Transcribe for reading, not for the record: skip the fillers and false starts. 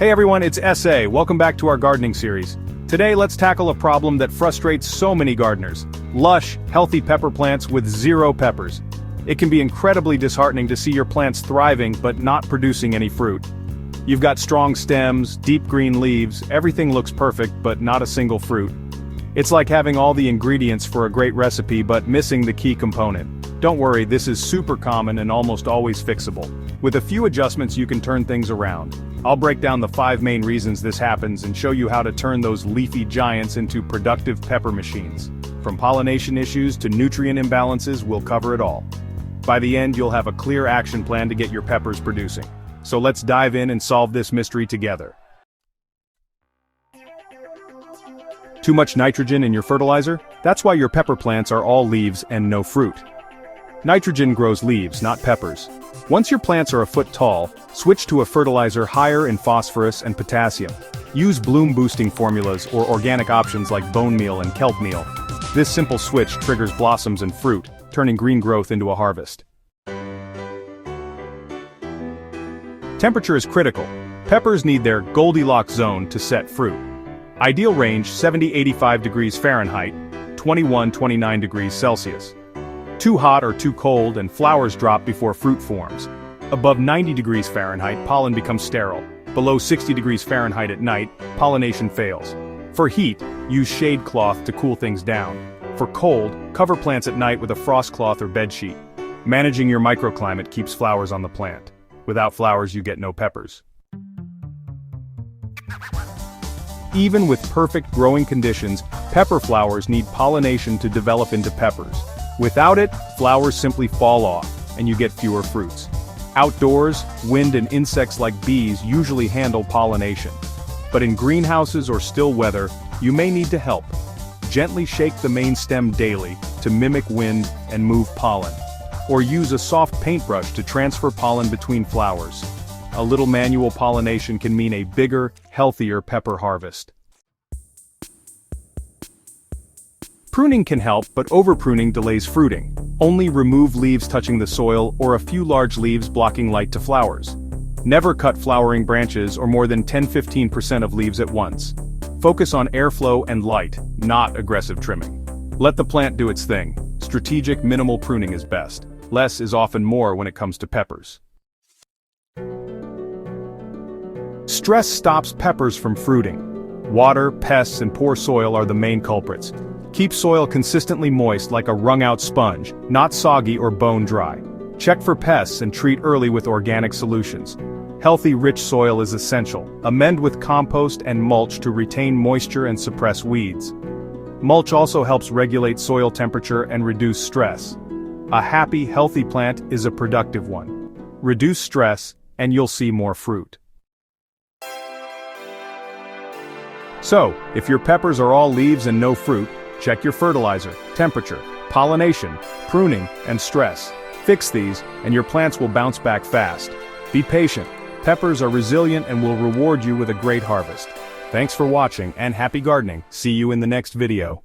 Hey everyone, it's SA. Welcome back to our gardening series. Today let's tackle a problem that frustrates so many gardeners. Lush, healthy pepper plants with zero peppers. It can be incredibly disheartening to see your plants thriving but not producing any fruit. You've got strong stems, deep green leaves, everything looks perfect but not a single fruit. It's like having all the ingredients for a great recipe but missing the key component. Don't worry, this is super common and almost always fixable. With a few adjustments you can turn things around. I'll break down the 5 main reasons this happens and show you how to turn those leafy giants into productive pepper machines. From pollination issues to nutrient imbalances, we'll cover it all. By the end, you'll have a clear action plan to get your peppers producing. So let's dive in and solve this mystery together. Too much nitrogen in your fertilizer? That's why your pepper plants are all leaves and no fruit. Nitrogen grows leaves, not peppers. Once your plants are a foot tall, switch to a fertilizer higher in phosphorus and potassium. Use bloom-boosting formulas or organic options like bone meal and kelp meal. This simple switch triggers blossoms and fruit, turning green growth into a harvest. Temperature is critical. Peppers need their Goldilocks zone to set fruit. Ideal range 70-85 degrees Fahrenheit, 21-29 degrees Celsius. Too hot or too cold and flowers drop before fruit forms. Above 90 degrees Fahrenheit, pollen becomes sterile. Below 60 degrees Fahrenheit at night, pollination fails. For heat, use shade cloth to cool things down. For cold, cover plants at night with a frost cloth or bed sheet. Managing your microclimate keeps flowers on the plant. Without flowers, you get no peppers. Even with perfect growing conditions, pepper flowers need pollination to develop into peppers. Without it, flowers simply fall off, and you get fewer fruits. Outdoors, wind and insects like bees usually handle pollination. But in greenhouses or still weather, you may need to help. Gently shake the main stem daily to mimic wind and move pollen. Or use a soft paintbrush to transfer pollen between flowers. A little manual pollination can mean a bigger, healthier pepper harvest. Pruning can help, but over-pruning delays fruiting. Only remove leaves touching the soil or a few large leaves blocking light to flowers. Never cut flowering branches or more than 10-15% of leaves at once. Focus on airflow and light, not aggressive trimming. Let the plant do its thing. Strategic, minimal pruning is best. Less is often more when it comes to peppers. Stress stops peppers from fruiting. Water, pests, and poor soil are the main culprits. Keep soil consistently moist like a wrung-out sponge, not soggy or bone-dry. Check for pests and treat early with organic solutions. Healthy, rich soil is essential. Amend with compost and mulch to retain moisture and suppress weeds. Mulch also helps regulate soil temperature and reduce stress. A happy, healthy plant is a productive one. Reduce stress, and you'll see more fruit. So, if your peppers are all leaves and no fruit, check your fertilizer, temperature, pollination, pruning, and stress. Fix these, and your plants will bounce back fast. Be patient. Peppers are resilient and will reward you with a great harvest. Thanks for watching and happy gardening. See you in the next video.